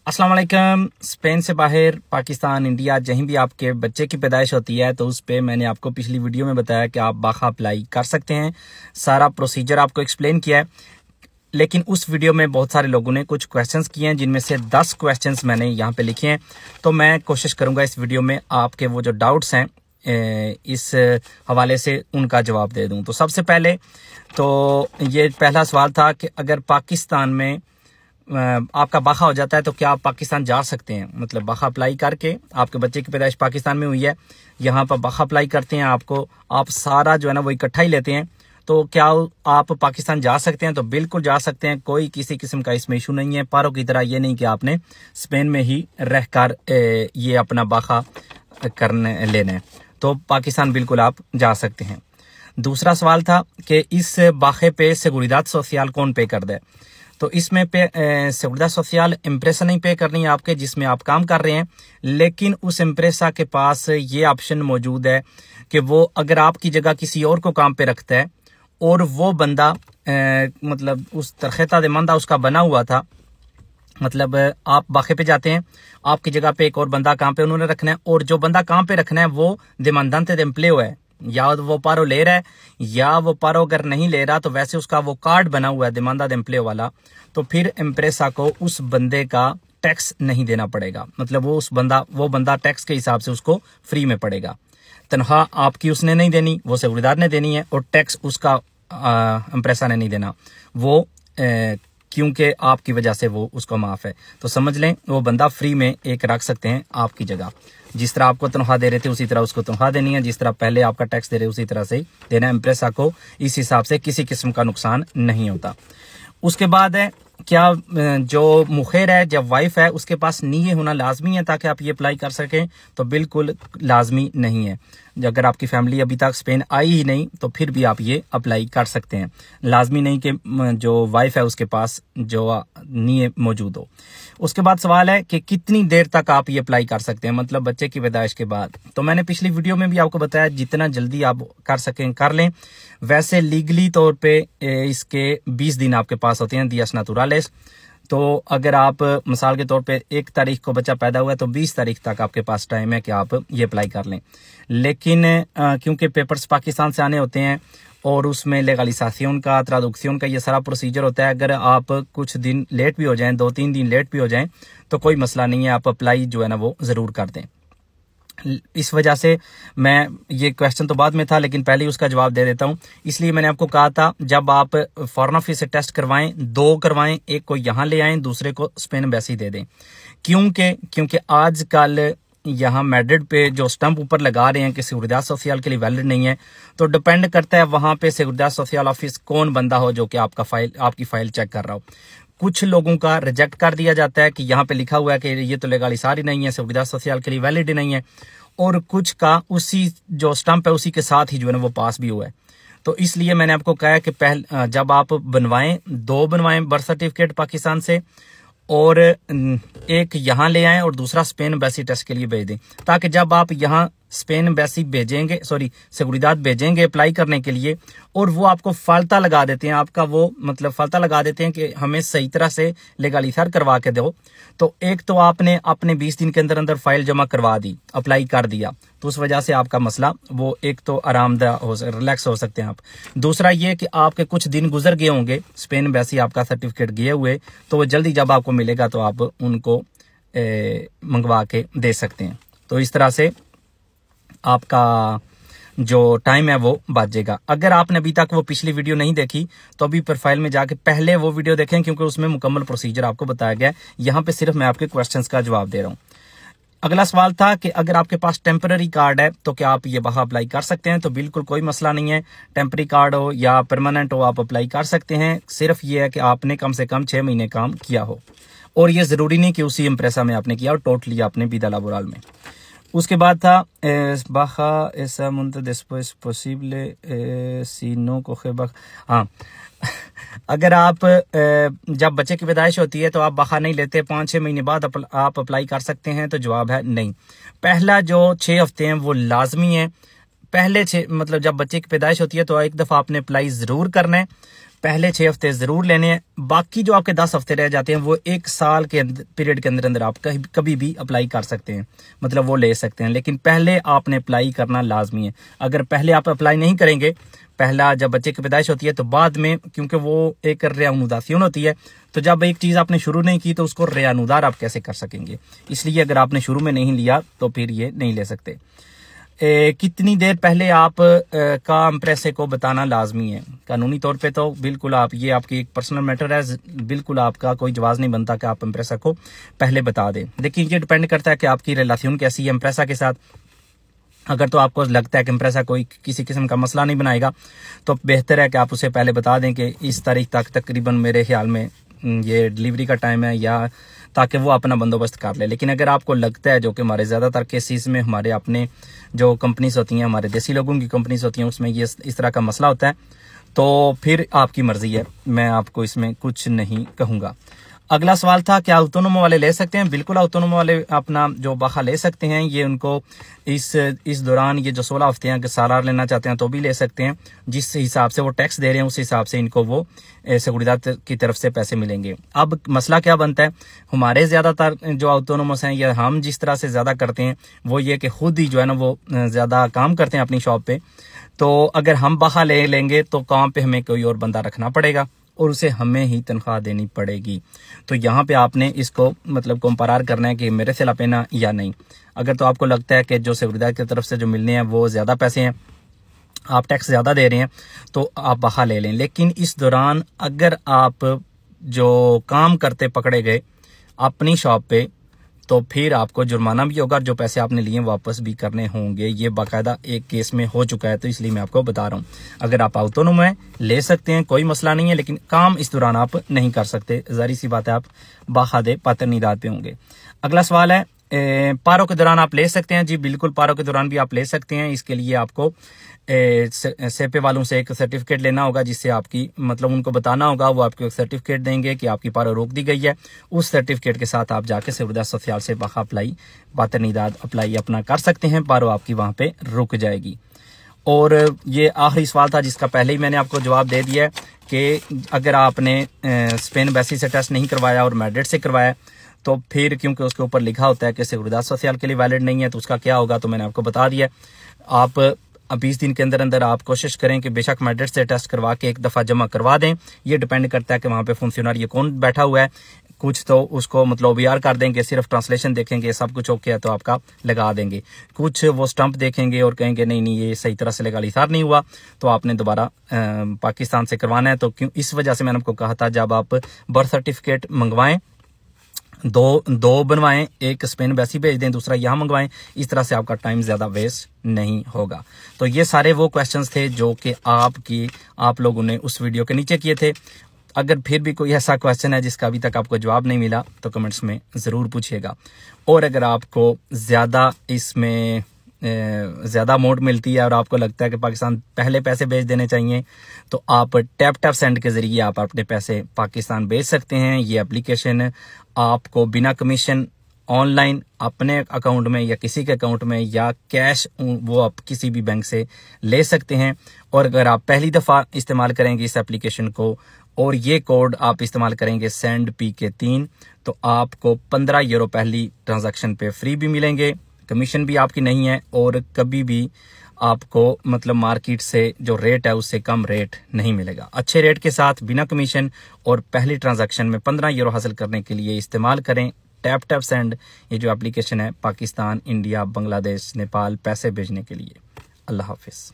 अस्सलाम वालेकुम। स्पेन से बाहर पाकिस्तान, इंडिया, जहीं भी आपके बच्चे की पैदाइश होती है तो उस पे मैंने आपको पिछली वीडियो में बताया कि आप बाखा अप्लाई कर सकते हैं। सारा प्रोसीजर आपको एक्सप्लेन किया है। लेकिन उस वीडियो में बहुत सारे लोगों ने कुछ क्वेश्चंस किए हैं, जिनमें से 10 क्वेश्चंस मैंने यहाँ पे लिखे हैं। तो मैं कोशिश करूंगा इस वीडियो में आपके वो जो डाउट्स हैं इस हवाले से उनका जवाब दे दूं। तो सबसे पहले तो ये पहला सवाल था कि अगर पाकिस्तान में आपका बाखा हो जाता है तो क्या आप पाकिस्तान जा सकते हैं। मतलब बाखा अप्लाई करके आपके बच्चे की पैदाइश पाकिस्तान में हुई है, यहाँ पर बाखा अप्लाई करते हैं, आप सारा जो है ना वो इकट्ठा ही लेते हैं, तो क्या आप पाकिस्तान जा सकते हैं। तो बिल्कुल जा सकते हैं, कोई किसी किस्म का इसमें इशू नहीं है। पारों की तरह ये नहीं कि आपने स्पेन में ही रहकर ये अपना बाखा करने लेना है। तो पाकिस्तान बिल्कुल आप जा सकते हैं। दूसरा सवाल था कि इस बाखे पे सेगुरिदाद सोशल कौन पे कर दे। तो इसमें सेगुरिदाद सोशल एम्प्रेसा नहीं पे करनी है आपके जिसमें आप काम कर रहे हैं, लेकिन उस एम्प्रेसा के पास ये ऑप्शन मौजूद है कि वो अगर आपकी जगह किसी और को काम पे रखता है और वो बंदा मतलब उस तरखेता देमंदा उसका बना हुआ था, मतलब आप बाखे पे जाते हैं, आपकी जगह पे एक और बंदा काम पे उन्होंने रखना है, और जो बंदा काम पे रखना है वो देमंदांते दे एम्प्लॉय है, या वो पारो ले रहा है या वो पारो अगर नहीं ले रहा तो वैसे उसका वो कार्ड बना हुआ है देमंदा दे एम्प्लॉय वाला, तो फिर एम्प्रेसा को उस बंदे का टैक्स नहीं देना पड़ेगा। मतलब वो बंदा टैक्स के हिसाब से उसको फ्री में पड़ेगा। तनख्वाह आपकी उसने नहीं देनी, वो सेगुरिदार ने देनी है, और टैक्स उसका एम्प्रेसा ने नहीं देना, वो क्योंकि आपकी वजह से वो उसको माफ है। तो समझ लें वो बंदा फ्री में एक रख सकते हैं आपकी जगह। जिस तरह आपको तनख्वाह दे रहे थे उसी तरह उसको तनख्वाह देनी है, जिस तरह पहले आपका टैक्स दे रहे उसी तरह से देना है एम्प्रेसा को। इस हिसाब से किसी किस्म का नुकसान नहीं होता। उसके बाद है क्या जो मुखेर है, जब वाइफ है, उसके पास नीयत होना लाजमी है ताकि आप ये अप्लाई कर सकें। तो बिल्कुल लाजमी नहीं है। अगर आपकी फैमिली अभी तक स्पेन आई ही नहीं तो फिर भी आप ये अप्लाई कर सकते हैं। लाजमी नहीं कि जो वाइफ है उसके पास जो नीयत मौजूद हो। उसके बाद सवाल है कि कितनी देर तक आप ये अप्लाई कर सकते हैं, मतलब बच्चे की पैदाइश के बाद। तो मैंने पिछली वीडियो में भी आपको बताया जितना जल्दी आप कर सकें कर लें। वैसे लीगली तौर पे इसके 20 दिन आपके पास होते हैं, दियास नेचुरलेस। तो अगर आप मिसाल के तौर पे 1 तारीख को बच्चा पैदा हुआ है तो 20 तारीख तक आपके पास टाइम है कि आप ये अप्लाई कर लें। लेकिन क्योंकि पेपर्स पाकिस्तान से आने होते हैं और उसमें लेगालिजाशन का, ट्रादुक्शन का ये सारा प्रोसीजर होता है, अगर आप कुछ दिन लेट भी हो जाएं, 2-3 दिन लेट भी हो जाएं, तो कोई मसला नहीं है, आप अप्लाई जो है ना वो जरूर कर दें। इस वजह से मैं ये क्वेश्चन तो बाद में था लेकिन पहले ही उसका जवाब दे देता हूं। इसलिए मैंने आपको कहा था जब आप फॉरेन ऑफिस से टेस्ट करवाएं, 2 करवाएं, एक को यहां ले आएं, दूसरे को स्पेन एम्बेसी दे दें। क्योंकि आजकल यहाँ मैड्रिड पे जो स्टंप ऊपर लगा रहे हैं कि सेगुरिदाद सोशल के लिए वैलिड नहीं है, तो डिपेंड करता है वहां पे सेगुरिदाद सोशल ऑफिस कौन बंदा हो जो कि आपकी फाइल चेक कर रहा हो। कुछ लोगों का रिजेक्ट कर दिया जाता है कि यहाँ पे लिखा हुआ है कि ये तो लेगालिसार ही नहीं है, सेगुरिदाद सोशल के लिए वैलिड ही नहीं है, और कुछ का उसी जो स्टंप है उसी के साथ ही जो है ना वो पास भी हुआ है। तो इसलिए मैंने आपको कहा है कि जब आप बनवाएं, 2 बनवाएं बर्थ सर्टिफिकेट पाकिस्तान से, और एक यहाँ ले आएं और दूसरा स्पेन एम्बेसी टेस्ट के लिए भेज दें, ताकि जब आप यहाँ स्पेन एम्बेसी भेजेंगे, सेगुरिदाद भेजेंगे अप्लाई करने के लिए, और वो आपको फाल्ता लगा देते हैं, आपका वो मतलब फाल्ता लगा देते हैं कि हमें सही तरह से लेगालिसार करवा के दो, तो एक तो आपने अपने 20 दिन के अंदर अंदर फाइल जमा करवा दी, अप्लाई कर दिया, तो उस वजह से आपका मसला वो एक तो आरामदायक रिलैक्स हो सकते हैं आप। दूसरा ये कि आपके कुछ दिन गुजर गए होंगे स्पेन एम्बेसी आपका सर्टिफिकेट गए हुए, तो वो जल्दी जब आपको मिलेगा तो आप उनको मंगवा के दे सकते हैं। तो इस तरह से आपका जो टाइम है वो बचेगा। अगर आपने अभी तक वो पिछली वीडियो नहीं देखी तो अभी प्रोफाइल में जाके पहले वो वीडियो देखें, क्योंकि उसमें मुकम्मल प्रोसीजर आपको बताया गया है। यहाँ पे सिर्फ मैं आपके क्वेश्चंस का जवाब दे रहा हूँ। अगला सवाल था कि अगर आपके पास टेम्पररी कार्ड है तो क्या आप ये बाखा अप्लाई कर सकते हैं। तो बिल्कुल कोई मसला नहीं है, टेम्पररी कार्ड हो या परमानेंट हो आप अप्लाई कर सकते हैं। सिर्फ ये है कि आपने कम से कम 6 महीने काम किया हो, और ये जरूरी नहीं कि उसी एम्प्रेसा में आपने किया और टोटली आपने विदा लाबोरल में। उसके बाद था बाखा ऐसा मुंत después posible si no coge baja। हाँ अगर आप जब बच्चे की पैदाइश होती है तो आप बाखा नहीं लेते, 5-6 महीने बाद आप अप्लाई कर सकते हैं। तो जवाब है नहीं। पहला जो 6 हफ्ते हैं वो लाजमी है। पहले 6 मतलब जब बच्चे की पैदाइश होती है तो एक दफ़ा आपने अप्लाई ज़रूर करना है। पहले 6 हफ्ते जरूर लेने हैं। बाकी जो आपके 10 हफ्ते रह जाते हैं वो 1 साल के पीरियड के अंदर अंदर आप कभी भी अप्लाई कर सकते हैं, मतलब वो ले सकते हैं। लेकिन पहले आपने अप्लाई करना लाजमी है। अगर पहले आप अप्लाई नहीं करेंगे, पहला जब बच्चे की पैदाइश होती है तो बाद में, क्योंकि वो एक रेआनुदासियन होती है, तो जब एक चीज आपने शुरू नहीं की तो उसको रेआनुदार आप कैसे कर सकेंगे। इसलिए अगर आपने शुरू में नहीं लिया तो फिर ये नहीं ले सकते। कितनी देर पहले आप का एम्प्रेसे को बताना लाजमी है। कानूनी तौर पे तो बिल्कुल आप, ये आपकी एक पर्सनल मैटर है, बिल्कुल आपका कोई जवाब नहीं बनता कि आप एम्प्रेसा को पहले बता दें। लेकिन ये डिपेंड करता है कि आपकी रिलेशन कैसी है एम्प्रेसा के साथ। अगर तो आपको लगता है कि एम्प्रेसा कोई किसी किस्म का मसला नहीं बनाएगा तो बेहतर है कि आप उसे पहले बता दें कि इस तारीख तक तकरीबन मेरे ख्याल में ये डिलीवरी का टाइम है, या ताकि वो अपना बंदोबस्त कर ले। लेकिन अगर आपको लगता है, जो कि हमारे ज़्यादातर केसेस में हमारे अपने जो कंपनीज होती हैं, हमारे देसी लोगों की कंपनीज होती हैं, उसमें ये इस तरह का मसला होता है, तो फिर आपकी मर्जी है, मैं आपको इसमें कुछ नहीं कहूँगा। अगला सवाल था क्या ऑटोनोमो वाले ले सकते हैं। बिल्कुल ऑटोनोमो वाले अपना जो बाखा ले सकते हैं। ये उनको इस दौरान ये जो 16 हफ्ते हैं, अगर सालार लेना चाहते हैं तो भी ले सकते हैं। जिस हिसाब से वो टैक्स दे रहे हैं उस हिसाब से इनको वो सिक्योरिटी की तरफ से पैसे मिलेंगे। अब मसला क्या बनता है, हमारे ज्यादातर जो ऑटोनोमस हैं या हम जिस तरह से ज्यादा करते हैं वो ये कि खुद ही जो है ना वो ज्यादा काम करते हैं अपनी शॉप पे। तो अगर हम बाखा ले लेंगे तो काम पे हमें कोई और बंदा रखना पड़ेगा और उसे हमें ही तनख्वाह देनी पड़ेगी। तो यहाँ पे आपने इसको मतलब कंपेयर करना है कि मेरे से लपेना या नहीं। अगर तो आपको लगता है कि जो सिक्योरिटी की तरफ से जो मिलने हैं वो ज्यादा पैसे हैं, आप टैक्स ज्यादा दे रहे हैं, तो आप बाखा ले लें। लेकिन इस दौरान अगर आप जो काम करते पकड़े गए अपनी शॉप पे तो फिर आपको जुर्माना भी होगा, जो पैसे आपने लिए वापस भी करने होंगे। ये बाकायदा एक केस में हो चुका है, तो इसलिए मैं आपको बता रहा हूँ। अगर आप ऑटोनोम है ले सकते हैं, कोई मसला नहीं है, लेकिन काम इस दौरान आप नहीं कर सकते। जारी सी बात है, आप बाखादे पातरनीदाद पे होंगे। अगला सवाल है पारों के दौरान आप ले सकते हैं। जी बिल्कुल, पारों के दौरान भी आप ले सकते हैं। इसके लिए आपको सेपे वालों से एक सर्टिफिकेट लेना होगा, जिससे आपकी मतलब उनको बताना होगा, वो आपको एक सर्टिफिकेट देंगे कि आपकी पारो रोक दी गई है। उस सर्टिफिकेट के साथ आप जाके सिक्योरिटी सोशल से बाखा अप्लाई पातरनीदाद अप्लाई अपना कर सकते हैं। पारो आपकी वहां पे रुक जाएगी। और ये आखिरी सवाल था जिसका पहले ही मैंने आपको जवाब दे दिया है कि अगर आपने स्पेन एम्बेसी से टेस्ट नहीं करवाया और मैड्रिड से करवाया तो फिर क्योंकि उसके ऊपर लिखा होता है कि सिक्योरिटी सोशल के लिए वैलिड नहीं है, तो उसका क्या होगा, तो मैंने आपको बता दिया। आप 20 दिन के अंदर अंदर आप कोशिश करें कि बेशक मैड्रिड से टेस्ट करवा के एक दफा जमा करवा दें। ये डिपेंड करता है कि वहां पे फंक्शनर ये कौन बैठा हुआ है। कुछ तो उसको मतलब ओबीआर कर देंगे, सिर्फ ट्रांसलेशन देखेंगे, सब कुछ ओके है तो आपका लगा देंगे। कुछ वो स्टंप देखेंगे और कहेंगे नहीं नहीं ये सही तरह से लगलिसार नहीं हुआ, तो आपने दोबारा पाकिस्तान से करवाना है। तो क्यों, इस वजह से मैंने आपको कहा था जब आप बर्थ सर्टिफिकेट मंगवाएं दो बनवाएं, एक स्पेन एम्बेसी भेज दें, दूसरा यहाँ मंगवाएं। इस तरह से आपका टाइम ज्यादा वेस्ट नहीं होगा। तो ये सारे वो क्वेश्चंस थे जो कि आप लोगों ने उस वीडियो के नीचे किए थे। अगर फिर भी कोई ऐसा क्वेश्चन है जिसका अभी तक आपको जवाब नहीं मिला तो कमेंट्स में जरूर पूछिएगा। और अगर आपको ज्यादा इसमें ज्यादा अमाउंट मिलती है और आपको लगता है कि पाकिस्तान पहले पैसे भेज देने चाहिए, तो आप टैप सेंड के जरिए आप अपने पैसे पाकिस्तान भेज सकते हैं। ये एप्लीकेशन आपको बिना कमीशन ऑनलाइन अपने अकाउंट में या किसी के अकाउंट में या कैश वो आप किसी भी बैंक से ले सकते हैं। और अगर आप पहली दफा इस्तेमाल करेंगे इस एप्लीकेशन को और ये कोड आप इस्तेमाल करेंगे सेंड PK3, तो आपको 15 यूरो पहली ट्रांजैक्शन पे फ्री भी मिलेंगे, कमीशन भी आपकी नहीं है और कभी भी आपको मतलब मार्केट से जो रेट है उससे कम रेट नहीं मिलेगा। अच्छे रेट के साथ बिना कमीशन और पहली ट्रांजैक्शन में 15 यूरो हासिल करने के लिए इस्तेमाल करें टैप सेंड। ये जो एप्लीकेशन है पाकिस्तान, इंडिया, बांग्लादेश, नेपाल पैसे भेजने के लिए। अल्लाह हाफिज।